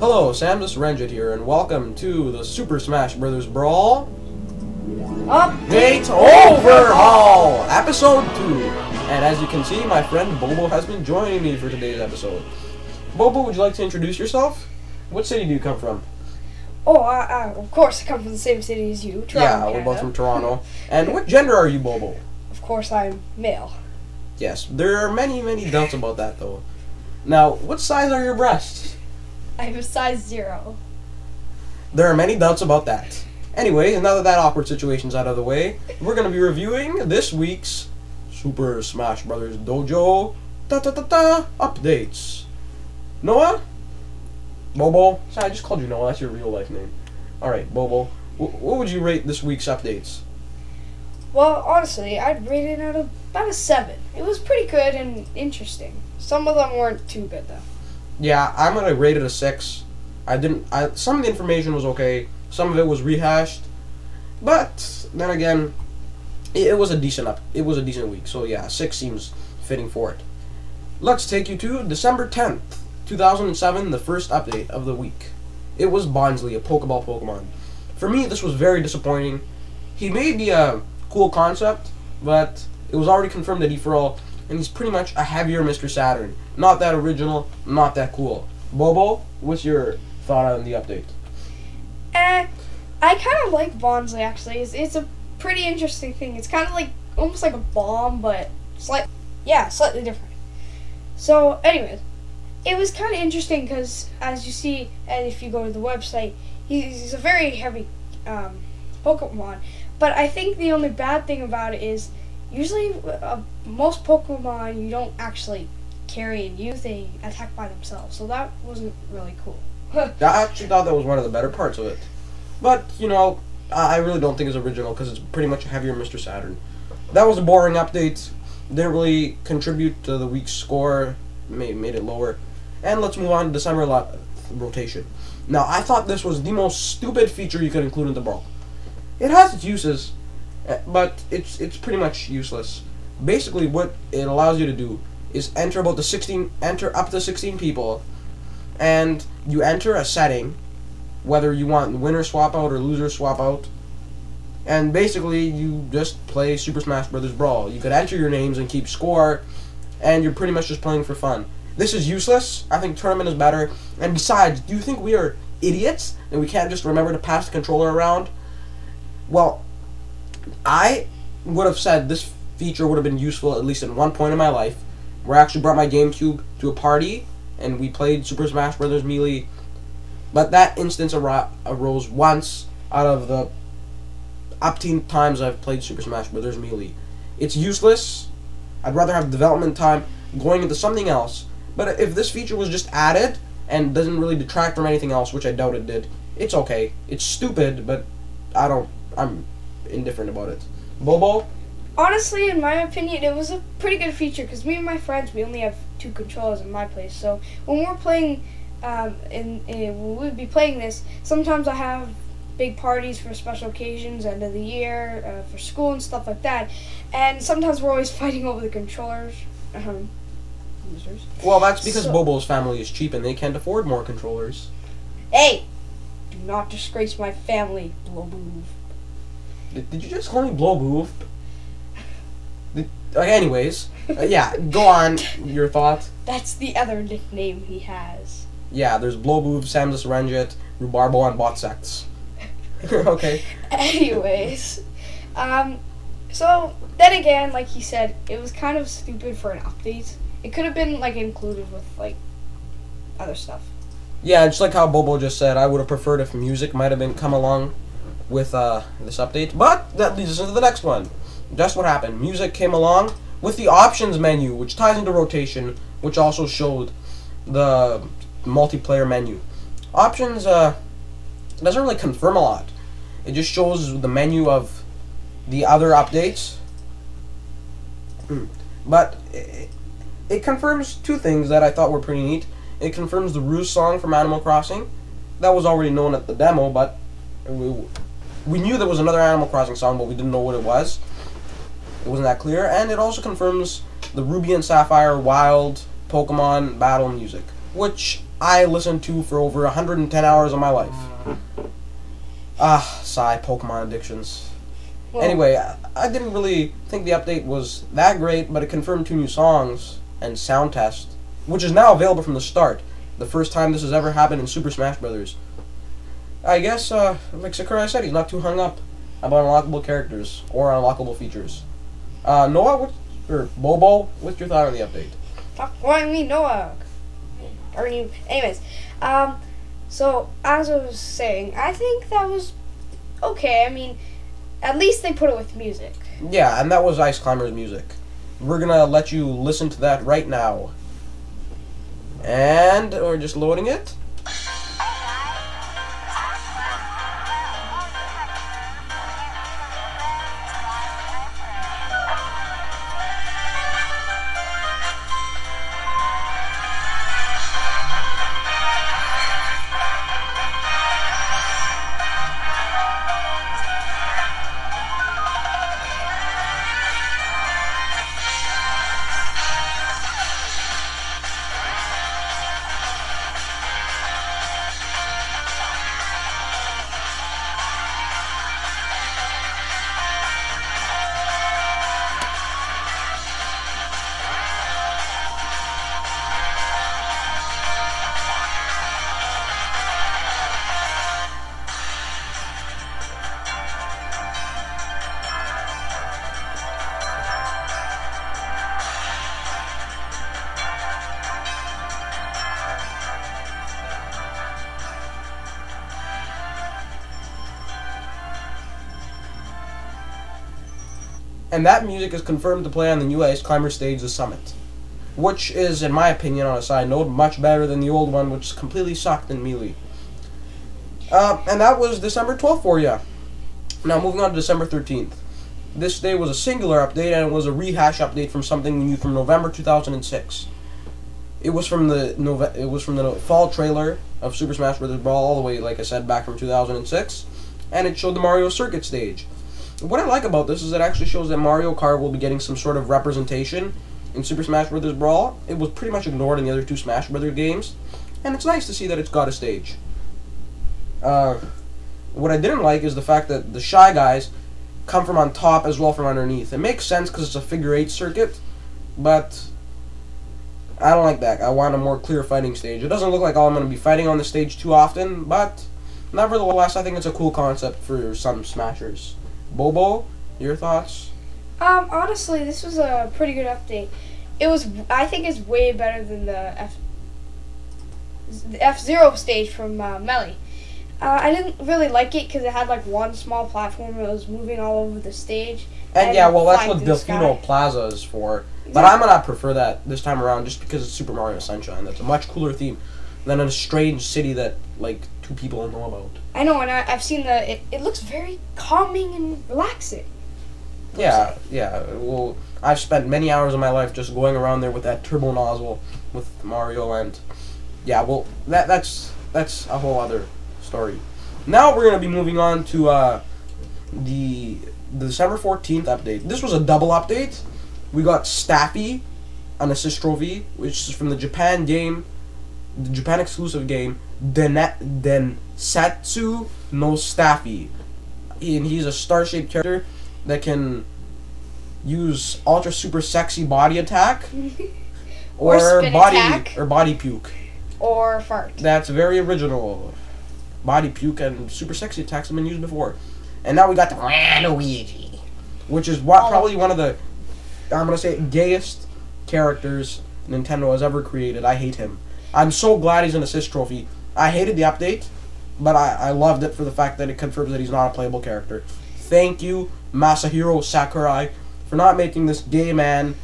Hello, Sam Renjet here, and welcome to the Super Smash Bros. Brawl Update Overhaul, Episode 2. And as you can see, my friend Bobo has been joining me for today's episode. Bobo, would you like to introduce yourself? What city do you come from? Oh, of course I come from the same city as you, Toronto, Yeah, we're both from Toronto. And what gender are you, Bobo? Of course I'm male. Yes, there are many doubts about that, though. Now, what size are your breasts? I have a size 0. There are many doubts about that. Anyway, now that awkward situation's out of the way, we're going to be reviewing this week's Super Smash Bros. Dojo updates. Noah? Bobo? Sorry, I just called you Noah. That's your real life name. Alright, Bobo. What would you rate this week's updates? Well, honestly, I'd rate it out of about a 7. It was pretty good and interesting. Some of them weren't too good, though. Yeah, I'm going to rate it a 6. Some of the information was okay. Some of it was rehashed. But, then again, it was a decent week. So yeah, 6 seems fitting for it. Let's take you to December 10th, 2007, the first update of the week. It was Bonsley, a Pokeball Pokemon. For me, this was very disappointing. He may be a cool concept, but it was already confirmed that and he's pretty much a heavier Mr. Saturn. Not that original, not that cool. Bobo, what's your thought on the update? I kind of like Bonsley, actually. It's a pretty interesting thing. It's kind of like, almost like a bomb, but slightly different. So, anyways, it was kind of interesting because, as you see, and if you go to the website, he's a very heavy Pokemon. But I think the only bad thing about it is, usually most Pokemon you don't actually carry and use, they attack by themselves. So that wasn't really cool. I actually thought that was one of the better parts of it. But, you know, I really don't think it's original because it's pretty much a heavier Mr. Saturn. That was a boring update. Didn't really contribute to the week's score. Made it lower. And let's move on to December rotation. Now, I thought this was the most stupid feature you could include in the Brawl. It has its uses, but it's pretty much useless. Basically, what it allows you to do is enter up to 16 people, and you enter a setting, whether you want winner swap out or loser swap out, and basically you just play Super Smash Bros. Brawl. You could enter your names and keep score, and you're pretty much just playing for fun. This is useless. I think tournament is better. And besides, do you think we are idiots and we can't just remember to pass the controller around? Well, I would have said this feature would have been useful at least at one point in my life, where I actually brought my GameCube to a party and we played Super Smash Bros. Melee. But that instance arose once out of the up-teen times I've played Super Smash Bros. Melee. It's useless. I'd rather have development time going into something else. But if this feature was just added and doesn't really detract from anything else, which I doubt it did, it's okay. It's stupid, but I'm indifferent about it. Bobo? Honestly, in my opinion, it was a pretty good feature because me and my friends, we only have 2 controllers in my place. So when we're playing, when we'd be playing this, sometimes I have big parties for special occasions, end of the year, for school and stuff like that. And sometimes we're always fighting over the controllers. Losers. Well, that's because Bobo's family is cheap and they can't afford more controllers. Hey! Do not disgrace my family, Blowboof. Did you just call me Blowboof? Anyways, yeah, go on, your thought. That's the other nickname he has. Yeah, there's Blowboof, Samus Renjet, Rhubarbo, and Botsects. Okay. Anyways, so then again, like he said, it was kind of stupid for an update. It could have been like included with like other stuff. Yeah, just like how Bobo just said, I would have preferred if music might have come along with this update. But that leads us into the next one. That's what happened. Music came along with the options menu, which ties into rotation, which also showed the multiplayer menu. Options doesn't really confirm a lot. It just shows the menu of the other updates. But it confirms 2 things that I thought were pretty neat. It confirms the Ruse song from Animal Crossing. That was already known at the demo, but we knew there was another Animal Crossing song, but we didn't know what it was. It wasn't that clear. And it also confirms the Ruby and Sapphire Wild Pokemon battle music, which I listened to for over 110 hours of my life. Sigh, Pokemon addictions. Well, Anyway, I didn't really think the update was that great, but it confirmed 2 new songs and sound test, which is now available from the start. The first time this has ever happened in Super Smash Bros. I guess, like Sakurai said, he's not too hung up about unlockable characters or unlockable features. Noah, Bobo, what's your thought on the update? Stop calling me Noah. Or you. Anyways, so as I was saying, I think that was okay. I mean, at least they put it with music. Yeah, and that was Ice Climber's music. We're gonna let you listen to that right now. And we're just loading it. And that music is confirmed to play on the new Ice Climber stage, The Summit. Which is, in my opinion, on a side note, much better than the old one, which completely sucked in Melee. And that was December 12th for you. Now, moving on to December 13th. This day was a singular update, and it was a rehash update from something we knew from November 2006. It was from the fall trailer of Super Smash Bros. Brawl, all the way, like I said, back from 2006, and it showed the Mario Circuit stage. What I like about this is it actually shows that Mario Kart will be getting some sort of representation in Super Smash Bros. Brawl. It was pretty much ignored in the other 2 Smash Bros. Games, and it's nice to see that it's got a stage. What I didn't like is the fact that the Shy Guys come from on top as well from underneath. It makes sense because it's a figure 8 circuit, but I don't like that. I want a more clear fighting stage. It doesn't look like I'm going to be fighting on the stage too often, but nevertheless, I think it's a cool concept for some Smashers. Bobo, your thoughts? Honestly, this was a pretty good update. I think it's way better than the F-Zero stage from Melee. I didn't really like it because it had like one small platform that was moving all over the stage. And yeah, well, that's what Delfino Plaza is for. But I'm gonna prefer that this time around just because it's Super Mario Sunshine. That's a much cooler theme than a strange city that like 2 people know about. I know, and I've seen it looks very calming and relaxing. Yeah. Well, I've spent many hours of my life just going around there with that turbo nozzle with Mario, and yeah, well, that's a whole other story. Now we're gonna be moving on to the December 14th update. This was a double update. We got Staffy, an assist trophy, which is from the Japan exclusive game Densatsu no Staffy. And he's a star-shaped character that can use ultra super sexy body attack or spin attack. Or body puke. Or fart. That's very original. Body puke and super sexy attacks have been used before. And now we got the Luigi, which is probably one of the, I'm going to say, gayest characters Nintendo has ever created. I hate him. I'm so glad he's an assist trophy. I hated the update, but I loved it for the fact that it confirms that he's not a playable character. Thank you, Masahiro Sakurai, for not making this gay man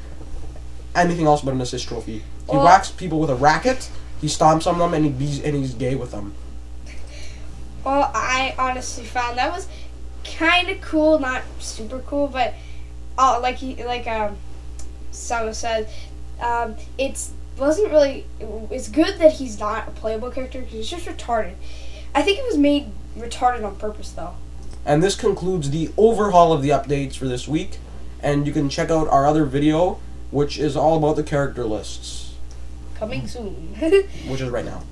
anything else but an assist trophy. He whacks people with a racket, he stomps on them, and he's gay with them. Well, I honestly found that was kind of cool, not super cool, but Sama said, it's good that he's not a playable character because he's just retarded. I think it was made retarded on purpose, though. And this concludes the overhaul of the updates for this week, and you can check out our other video, which is all about the character lists. Coming soon. Which is right now.